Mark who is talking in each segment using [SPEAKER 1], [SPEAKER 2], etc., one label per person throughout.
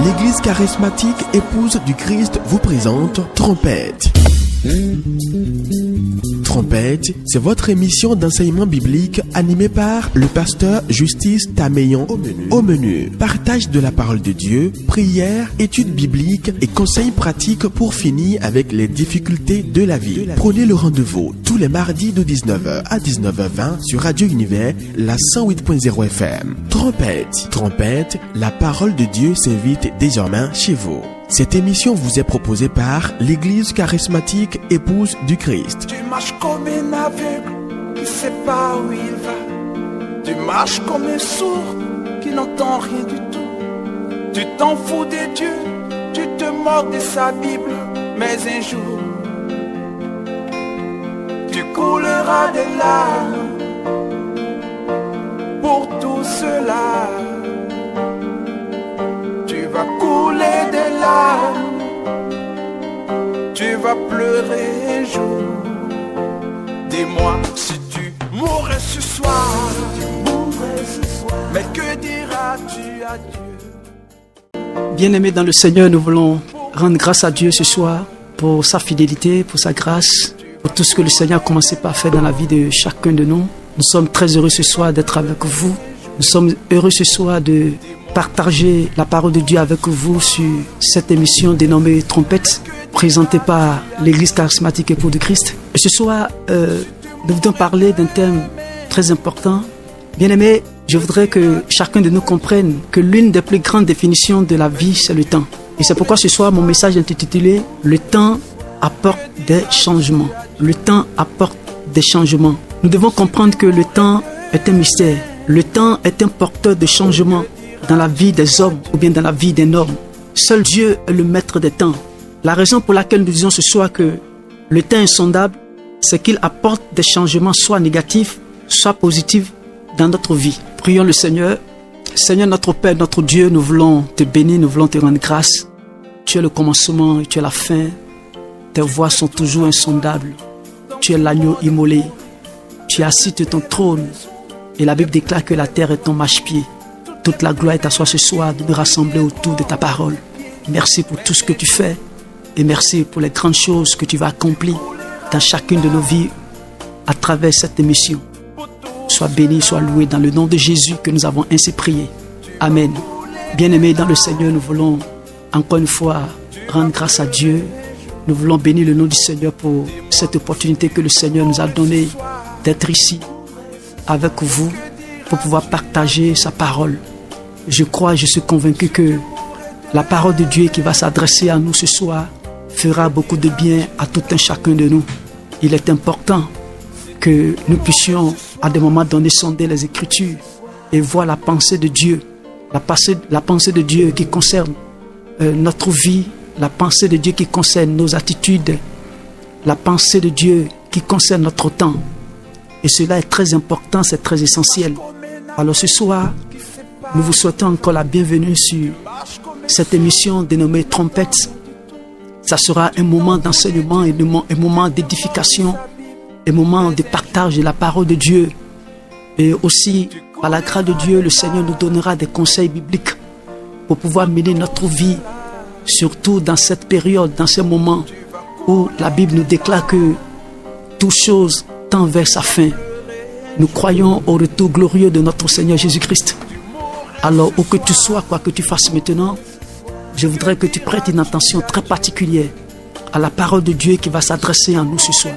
[SPEAKER 1] L'église charismatique épouse du Christ vous présente Trompette. Trompette, c'est votre émission d'enseignement biblique animée par le pasteur Justice Tameyon. Au menu, partage de la parole de Dieu, prière, études bibliques et conseils pratiques pour finir avec les difficultés de la vie. Prenez le rendez-vous tous les mardis de 19h à 19h20 sur Radio Univers, la 108.0 FM. Trompette, la parole de Dieu s'invite désormais chez vous. Cette émission vous est proposée par l'Église charismatique épouse du Christ.
[SPEAKER 2] Tu marches comme un aveugle qui ne sait pas où il va. Tu marches comme un sourd qui n'entend rien du tout. Tu t'en fous des dieux, tu te moques de sa Bible. Mais un jour, tu couleras des larmes pour tout cela. Tu vas couler des larmes, tu vas pleurer un jour. Dis-moi si tu mourrais ce soir, mais que diras-tu à Dieu?
[SPEAKER 3] Bien-aimés dans le Seigneur, nous voulons rendre grâce à Dieu ce soir pour sa fidélité, pour sa grâce, pour tout ce que le Seigneur a commencé par faire dans la vie de chacun de nous. Nous sommes très heureux ce soir d'être avec vous. Nous sommes heureux ce soir de partager la parole de Dieu avec vous sur cette émission dénommée Trompette, présentée par l'Église charismatique épouse du Christ. Et ce soir, nous voudrons parler d'un thème très important. Bien-aimés, je voudrais que chacun de nous comprenne que l'une des plus grandes définitions de la vie, c'est le temps. Et c'est pourquoi ce soir, mon message est intitulé « Le temps apporte des changements ». Le temps apporte des changements. Nous devons comprendre que le temps est un mystère. Le temps est un porteur de changements dans la vie des hommes ou bien dans la vie d'un homme. Seul Dieu est le maître des temps. La raison pour laquelle nous disons ce soir que le temps est insondable, c'est qu'il apporte des changements soit négatifs, soit positifs dans notre vie. Prions le Seigneur. Seigneur notre Père, notre Dieu, nous voulons te bénir, nous voulons te rendre grâce. Tu es le commencement et tu es la fin. Tes voies sont toujours insondables. Tu es l'agneau immolé. Tu es assis sur ton trône. Et la Bible déclare que la terre est ton marchepied. Toute la gloire est à toi ce soir de nous rassembler autour de ta parole. Merci pour tout ce que tu fais et merci pour les grandes choses que tu vas accomplir dans chacune de nos vies à travers cette émission. Sois béni, sois loué dans le nom de Jésus que nous avons ainsi prié. Amen. Bien-aimés dans le Seigneur, nous voulons encore une fois rendre grâce à Dieu. Nous voulons bénir le nom du Seigneur pour cette opportunité que le Seigneur nous a donnée d'être ici avec vous pour pouvoir partager sa parole. Je crois, je suis convaincu que la parole de Dieu qui va s'adresser à nous ce soir fera beaucoup de bien à tout un chacun de nous. Il est important que nous puissions à des moments donnés sonder les Écritures et voir la pensée de Dieu, la pensée de Dieu qui concerne notre vie, la pensée de Dieu qui concerne nos attitudes, la pensée de Dieu qui concerne notre temps. Et cela est très important, c'est très essentiel. Alors ce soir, nous vous souhaitons encore la bienvenue sur cette émission dénommée Trompette. Ça sera un moment d'enseignement, un moment d'édification, un moment de partage de la parole de Dieu. Et aussi, par la grâce de Dieu, le Seigneur nous donnera des conseils bibliques pour pouvoir mener notre vie, surtout dans cette période, dans ce moment où la Bible nous déclare que toute chose tend vers sa fin. Nous croyons au retour glorieux de notre Seigneur Jésus-Christ. Alors, où que tu sois, quoi que tu fasses maintenant, je voudrais que tu prêtes une attention très particulière à la parole de Dieu qui va s'adresser à nous ce soir.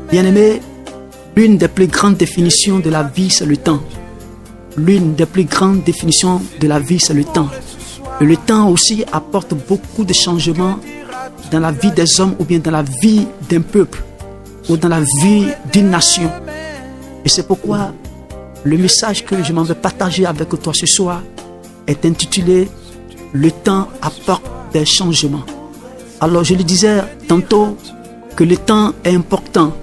[SPEAKER 3] Bien-aimés, l'une des plus grandes définitions de la vie, c'est le temps. L'une des plus grandes définitions de la vie, c'est le temps. Et le temps aussi apporte beaucoup de changements dans la vie des hommes ou bien dans la vie d'un peuple ou dans la vie d'une nation. Et c'est pourquoi le message que je m'en vais partager avec toi ce soir est intitulé « Le temps apporte des changements ». Alors je le disais tantôt que le temps est important.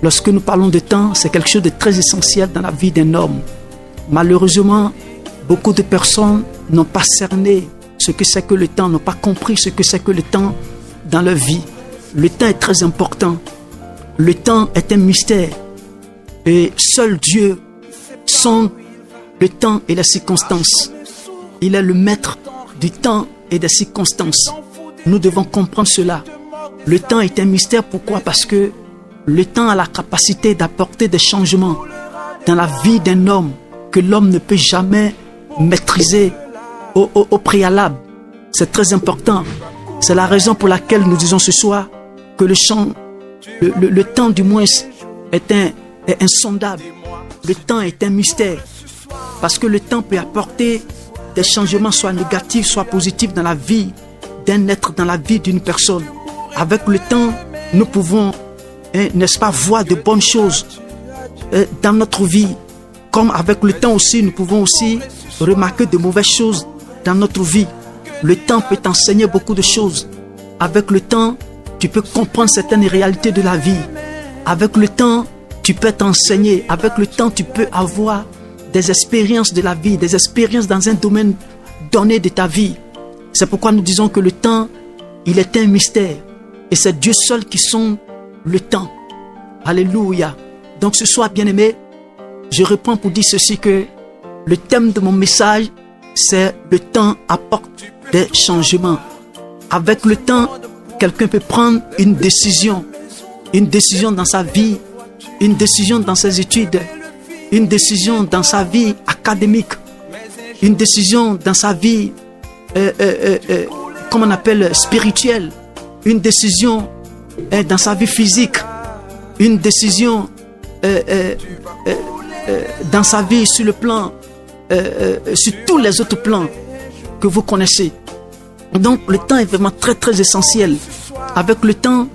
[SPEAKER 3] Lorsque nous parlons de temps, c'est quelque chose de très essentiel dans la vie d'un homme. Malheureusement, beaucoup de personnes n'ont pas cerné ce que c'est que le temps, n'ont pas compris ce que c'est que le temps dans leur vie. Le temps est très important. Le temps est un mystère. Et seul Dieu sonde le temps et les circonstances. Il est le maître du temps et des circonstances. Nous devons comprendre cela. Le temps est un mystère. Pourquoi? Parce que le temps a la capacité d'apporter des changements dans la vie d'un homme que l'homme ne peut jamais maîtriser au préalable. C'est très important. C'est la raison pour laquelle nous disons ce soir que le temps du moins est insondable. Le temps est un mystère. Parce que le temps peut apporter des changements soit négatifs, soit positifs dans la vie d'un être, dans la vie d'une personne. Avec le temps, nous pouvons, n'est-ce pas, voir de bonnes choses dans notre vie. Comme avec le temps aussi, nous pouvons aussi remarquer de mauvaises choses dans notre vie. Le temps peut t'enseigner beaucoup de choses. Avec le temps, tu peux comprendre certaines réalités de la vie. Avec le temps, tu peux t'enseigner. Avec le temps, tu peux avoir des expériences de la vie, des expériences dans un domaine donné de ta vie. C'est pourquoi nous disons que le temps, il est un mystère. Et c'est Dieu seul qui sonde le temps. Alléluia. Donc ce soir, bien-aimé, je reprends pour dire ceci, que le thème de mon message, c'est le temps apporte des changements. Avec le temps, quelqu'un peut prendre une décision dans sa vie, une décision dans ses études, une décision dans sa vie académique, une décision dans sa vie, comment on appelle, spirituelle, une décision dans sa vie physique, une décision dans sa vie sur le plan, sur tous les autres plans que vous connaissez. Donc le temps est vraiment très très essentiel. Avec le temps,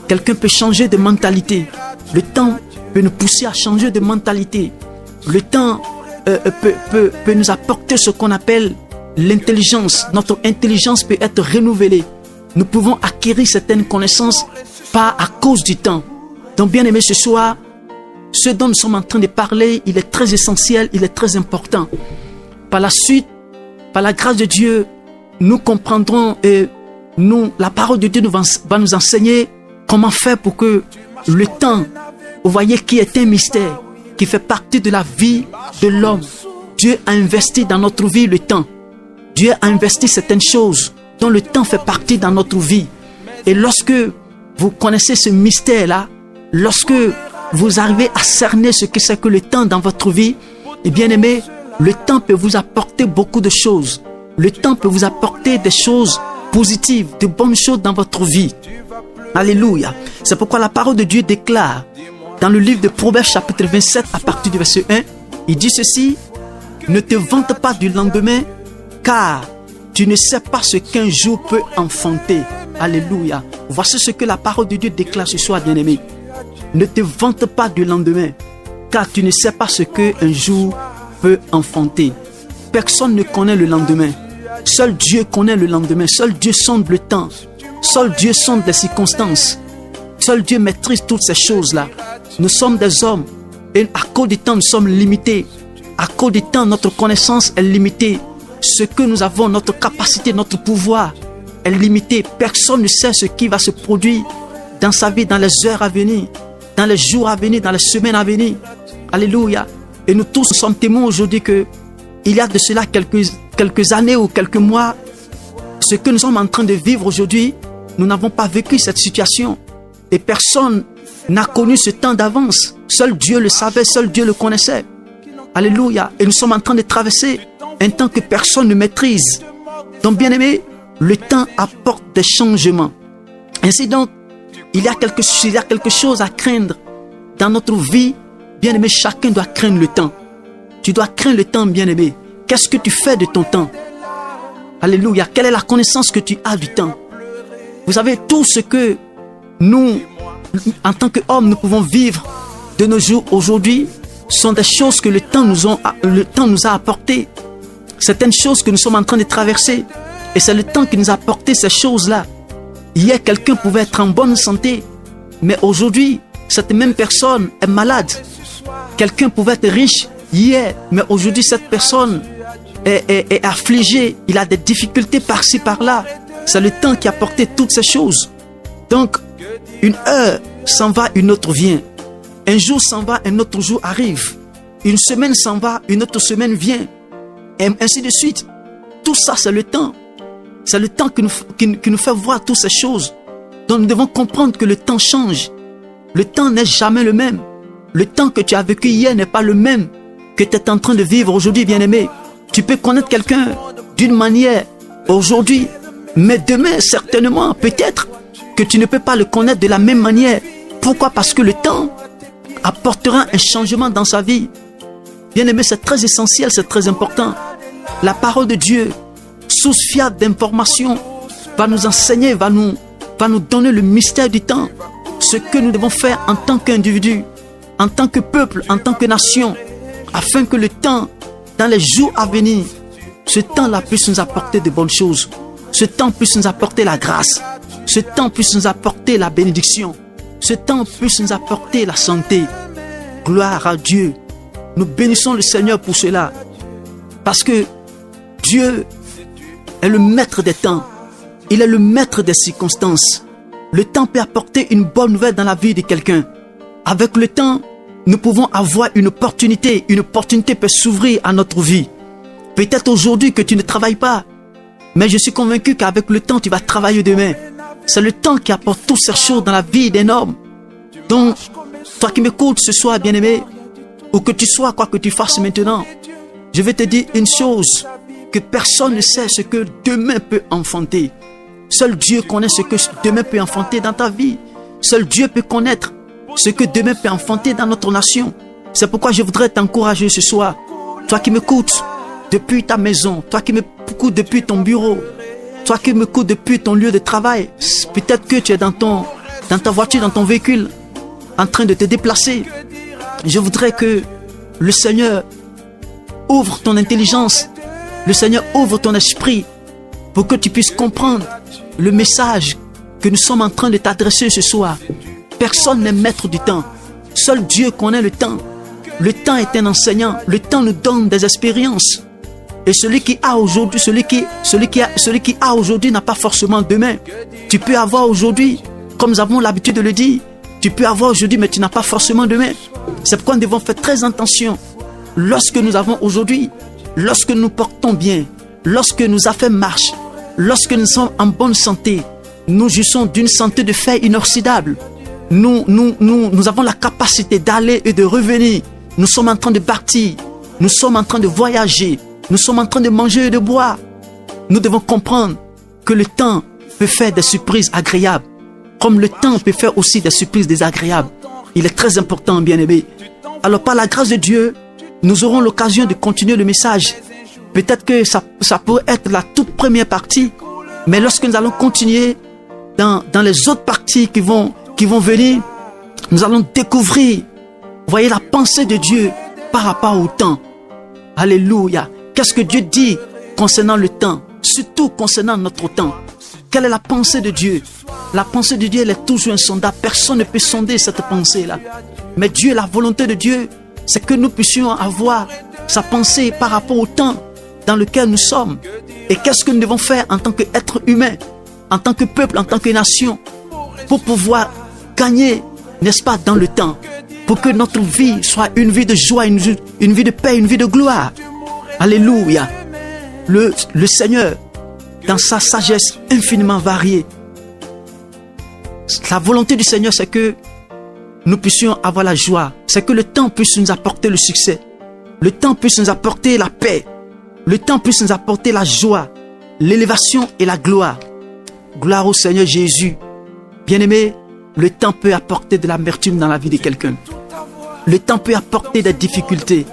[SPEAKER 3] quelqu'un peut changer de mentalité. Le temps peut nous pousser à changer de mentalité. Le temps peut nous apporter ce qu'on appelle l'intelligence. Notre intelligence peut être renouvelée. Nous pouvons acquérir certaines connaissances à cause du temps. Donc bien aimé, ce soir, ce dont nous sommes en train de parler, il est très essentiel, il est très important. Par la suite, par la grâce de Dieu, nous comprendrons et la parole de Dieu va nous enseigner comment faire pour que le temps, vous voyez, qui est un mystère, qui fait partie de la vie de l'homme. Dieu a investi dans notre vie le temps. Dieu a investi certaines choses dont le temps fait partie dans notre vie. Et lorsque vous connaissez ce mystère-là, lorsque vous arrivez à cerner ce que c'est que le temps dans votre vie, et bien aimé, le temps peut vous apporter beaucoup de choses. Le temps peut vous apporter des choses positives, de bonnes choses dans votre vie. Alléluia. C'est pourquoi la parole de Dieu déclare dans le livre de Proverbes chapitre 27 à partir du verset 1, il dit ceci: ne te vante pas du lendemain, car tu ne sais pas ce qu'un jour peut enfanter. Alléluia. Voici ce que la parole de Dieu déclare ce soir, bien-aimé. Ne te vante pas du lendemain, car tu ne sais pas ce qu'un jour peut enfanter. Personne ne connaît le lendemain. Seul Dieu connaît le lendemain. Seul Dieu sonde le temps. Seul Dieu sonde les circonstances. Seul Dieu maîtrise toutes ces choses-là. Nous sommes des hommes et à cause du temps, nous sommes limités. À cause du temps, notre connaissance est limitée. Ce que nous avons, notre capacité, notre pouvoir est limité. Personne ne sait ce qui va se produire dans sa vie, dans les heures à venir, dans les jours à venir, dans les semaines à venir. Alléluia. Et nous tous sommes témoins aujourd'hui que il y a de cela quelques années ou quelques mois, ce que nous sommes en train de vivre aujourd'hui, nous n'avons pas vécu cette situation. Et personne n'a connu ce temps d'avance. Seul Dieu le savait, seul Dieu le connaissait. Alléluia. Et nous sommes en train de traverser un temps que personne ne maîtrise. Donc bien aimé, le temps apporte des changements. Ainsi donc, il y a quelque chose à craindre dans notre vie. Bien aimé, chacun doit craindre le temps. Tu dois craindre le temps, bien aimé. Qu'est-ce que tu fais de ton temps? Alléluia. Quelle est la connaissance que tu as du temps? Vous savez, tout ce que nous, en tant qu'hommes, nous pouvons vivre de nos jours aujourd'hui sont des choses que le temps nous a apportées. Certaines choses que nous sommes en train de traverser. Et c'est le temps qui nous a apporté ces choses-là. Hier, quelqu'un pouvait être en bonne santé. Mais aujourd'hui, cette même personne est malade. Quelqu'un pouvait être riche hier. Mais aujourd'hui, cette personne est affligé, il a des difficultés par-ci, par-là. C'est le temps qui a apporté toutes ces choses. Donc, une heure s'en va, une autre vient. Un jour s'en va, un autre jour arrive. Une semaine s'en va, une autre semaine vient. Et ainsi de suite. Tout ça, c'est le temps. C'est le temps qui nous fait voir toutes ces choses. Donc nous devons comprendre que le temps change. Le temps n'est jamais le même. Le temps que tu as vécu hier n'est pas le même que tu es en train de vivre aujourd'hui, bien-aimé. Tu peux connaître quelqu'un d'une manière aujourd'hui, mais demain, certainement, peut-être que tu ne peux pas le connaître de la même manière. Pourquoi? Parce que le temps apportera un changement dans sa vie. Bien-aimé, c'est très essentiel, c'est très important. La parole de Dieu, source fiable d'information, va nous enseigner, va nous donner le mystère du temps. Ce que nous devons faire en tant qu'individu, en tant que peuple, en tant que nation, afin que le temps, dans les jours à venir, ce temps-là puisse nous apporter de bonnes choses. Ce temps puisse nous apporter la grâce. Ce temps puisse nous apporter la bénédiction. Ce temps puisse nous apporter la santé. Gloire à Dieu. Nous bénissons le Seigneur pour cela. Parce que Dieu est le maître des temps. Il est le maître des circonstances. Le temps peut apporter une bonne nouvelle dans la vie de quelqu'un. Avec le temps, nous pouvons avoir une opportunité. Une opportunité peut s'ouvrir à notre vie. Peut-être aujourd'hui que tu ne travailles pas. Mais je suis convaincu qu'avec le temps, tu vas travailler demain. C'est le temps qui apporte toutes ces choses dans la vie d'un homme. Donc, toi qui m'écoutes ce soir, bien-aimé, où que tu sois, quoi que tu fasses maintenant, je vais te dire une chose, que personne ne sait ce que demain peut enfanter. Seul Dieu connaît ce que demain peut enfanter dans ta vie. Seul Dieu peut connaître ce que demain peut enfanter dans notre nation. C'est pourquoi je voudrais t'encourager ce soir. Toi qui m'écoutes depuis ta maison, toi qui m'écoutes depuis ton bureau, toi qui m'écoutes depuis ton lieu de travail, peut-être que tu es dans ta voiture, dans ton véhicule, en train de te déplacer. Je voudrais que le Seigneur ouvre ton intelligence, le Seigneur ouvre ton esprit pour que tu puisses comprendre le message que nous sommes en train de t'adresser ce soir. Personne n'est maître du temps. Seul Dieu connaît le temps. Le temps est un enseignant. Le temps nous donne des expériences. Et celui qui a aujourd'hui, celui qui a aujourd'hui n'a pas forcément demain. Tu peux avoir aujourd'hui, comme nous avons l'habitude de le dire, tu peux avoir aujourd'hui, mais tu n'as pas forcément demain. C'est pourquoi nous devons faire très attention. Lorsque nous avons aujourd'hui, lorsque nous portons bien, lorsque nos affaires marchent, lorsque nous sommes en bonne santé, nous jouissons d'une santé de fer inoxydable. Nous avons la capacité d'aller et de revenir. Nous sommes en train de partir. Nous sommes en train de voyager. Nous sommes en train de manger et de boire. Nous devons comprendre que le temps peut faire des surprises agréables, comme le temps peut faire aussi des surprises désagréables. Il est très important, bien-aimé. Alors, par la grâce de Dieu, nous aurons l'occasion de continuer le message. Peut-être que ça pourrait être la toute première partie, mais lorsque nous allons continuer dans les autres parties qui vont venir, nous allons découvrir, voyez, la pensée de Dieu par rapport au temps. Alléluia. Qu'est-ce que Dieu dit concernant le temps, surtout concernant notre temps? Quelle est la pensée de Dieu? La pensée de Dieu, elle est toujours insondable. Personne ne peut sonder cette pensée-là. Mais Dieu, la volonté de Dieu, c'est que nous puissions avoir sa pensée par rapport au temps dans lequel nous sommes. Et qu'est-ce que nous devons faire en tant qu'être humain, en tant que peuple, en tant que nation, pour pouvoir gagner, n'est-ce pas, dans le temps, pour que notre vie soit une vie de joie, une vie de paix, une vie de gloire. Alléluia. Le Seigneur, dans sa sagesse infiniment variée, la volonté du Seigneur, c'est que nous puissions avoir la joie, c'est que le temps puisse nous apporter le succès, le temps puisse nous apporter la paix, le temps puisse nous apporter la joie, l'élévation et la gloire. Gloire au Seigneur Jésus. Bien-aimé, le temps peut apporter de l'amertume dans la vie de quelqu'un. Le temps peut apporter des difficultés.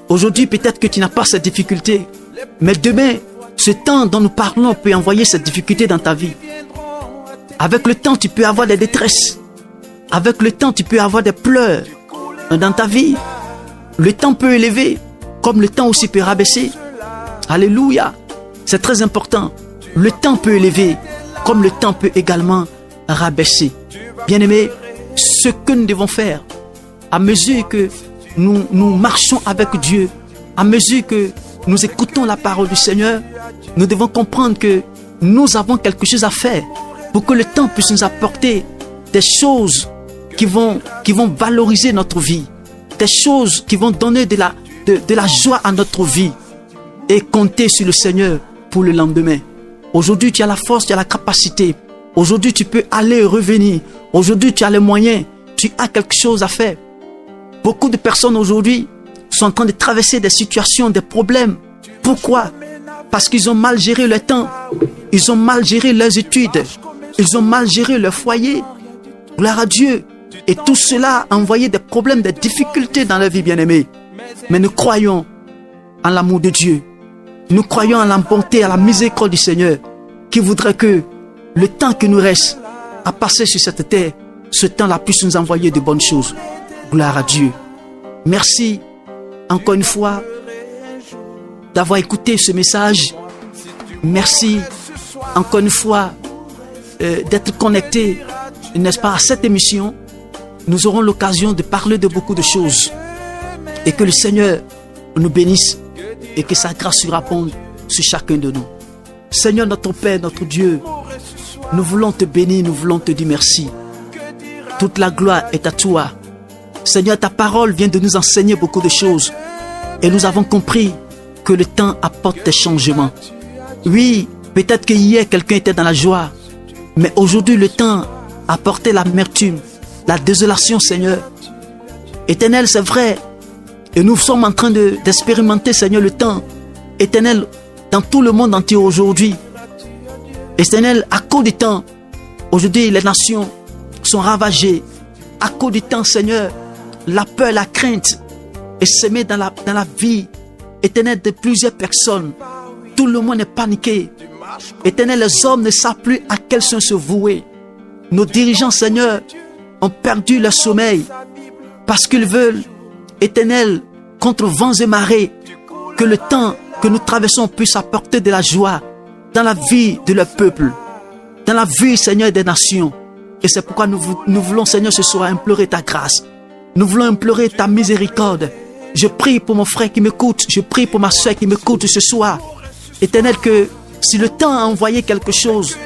[SPEAKER 3] Aujourd'hui, peut-être que tu n'as pas cette difficulté, mais demain, ce temps dont nous parlons peut envoyer cette difficulté dans ta vie. Avec le temps, tu peux avoir des détresses. Avec le temps, tu peux avoir des pleurs dans ta vie. Le temps peut élever, comme le temps aussi peut rabaisser. Alléluia. C'est très important. Le temps peut élever, comme le temps peut également rabaisser. Bien-aimés, ce que nous devons faire, à mesure que nous marchons avec Dieu, à mesure que nous écoutons la parole du Seigneur, nous devons comprendre que nous avons quelque chose à faire pour que le temps puisse nous apporter des choses qui vont valoriser notre vie, des choses qui vont donner de la joie à notre vie, et compter sur le Seigneur pour le lendemain. Aujourd'hui, tu as la force, tu as la capacité. Aujourd'hui, tu peux aller et revenir. Aujourd'hui, tu as les moyens. Tu as quelque chose à faire. Beaucoup de personnes aujourd'hui sont en train de traverser des situations, des problèmes. Pourquoi? Parce qu'ils ont mal géré leur temps. Ils ont mal géré leurs études. Ils ont mal géré leur foyer. Gloire à Dieu. Et tout cela a envoyé des problèmes, des difficultés dans leur vie, bien-aimée. Mais nous croyons en l'amour de Dieu. Nous croyons en la bonté, à la miséricorde du Seigneur, qui voudrait que le temps qui nous reste à passer sur cette terre, ce temps-là puisse nous envoyer de bonnes choses. Gloire à Dieu. Merci encore une fois d'avoir écouté ce message. Merci encore une fois d'être connecté, n'est-ce pas, à cette émission. Nous aurons l'occasion de parler de beaucoup de choses. Et que le Seigneur nous bénisse et que sa grâce surabonde sur chacun de nous. Seigneur notre Père, notre Dieu, nous voulons te bénir, nous voulons te dire merci. Toute la gloire est à toi. Seigneur, ta parole vient de nous enseigner beaucoup de choses. Et nous avons compris que le temps apporte des changements. Oui, peut-être que hier quelqu'un était dans la joie, mais aujourd'hui le temps a apporté l'amertume, la désolation, Seigneur. Éternel, c'est vrai. Et nous sommes en train d'expérimenter, Seigneur, le temps éternel dans tout le monde entier aujourd'hui. Éternel, à cause du temps, aujourd'hui les nations sont ravagées. À cause du temps, Seigneur, la peur, la crainte est semée dans la vie éternelle de plusieurs personnes. Tout le monde est paniqué. Éternel, les hommes ne savent plus à quel sens se vouer. Nos dirigeants, Seigneur, ont perdu leur sommeil parce qu'ils veulent, Éternel, contre vents et marées, que le temps que nous traversons puisse apporter de la joie dans la vie de leur peuple, dans la vie, Seigneur, des nations. Et c'est pourquoi nous voulons, Seigneur, ce soir implorer ta grâce. Nous voulons implorer ta miséricorde. Je prie pour mon frère qui m'écoute. Je prie pour ma soeur qui m'écoute ce soir. Éternel, que si le temps a envoyé quelque chose,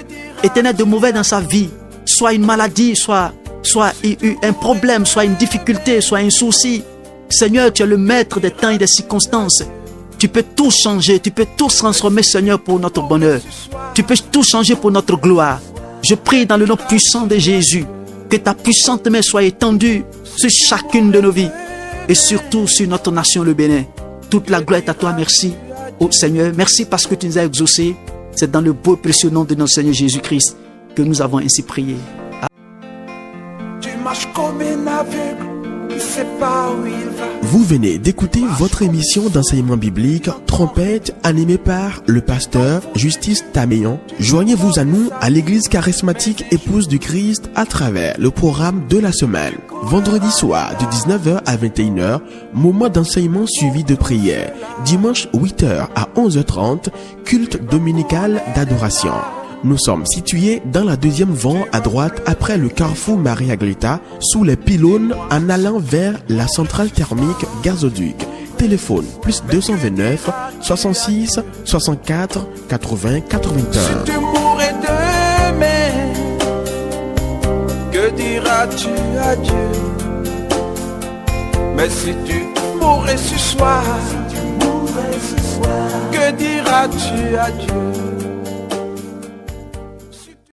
[SPEAKER 3] Éternel, de mauvais dans sa vie, soit une maladie, soit un problème, soit une difficulté, soit un souci, Seigneur, tu es le maître des temps et des circonstances. Tu peux tout changer, tu peux tout transformer, Seigneur, pour notre bonheur. Tu peux tout changer pour notre gloire. Je prie dans le nom puissant de Jésus, que ta puissante main soit étendue sur chacune de nos vies et surtout sur notre nation, le Bénin. Toute la gloire est à toi, merci, oh Seigneur. Merci parce que tu nous as exaucés. C'est dans le beau et précieux nom de notre Seigneur Jésus-Christ que nous avons ainsi prié.
[SPEAKER 2] Tu marches comme un aveugle qui sait pas où il va.
[SPEAKER 1] Vous venez d'écouter votre émission d'enseignement biblique Trompette, animée par le pasteur Justice Tameyon. Joignez-vous à nous à l'église charismatique Épouse du Christ à travers le programme de la semaine. Vendredi soir de 19h à 21h, moment d'enseignement suivi de prière. Dimanche 8h à 11h30, culte dominical d'adoration. Nous sommes situés dans la deuxième vent à droite après le carrefour Maria-Glita, sous les pylônes en allant vers la centrale thermique Gazoduc. Téléphone plus 229 66 64 80 81.
[SPEAKER 2] Si tu mourrais demain, que diras-tu à Dieu? Mais si tu mourrais ce soir, que diras-tu à Dieu?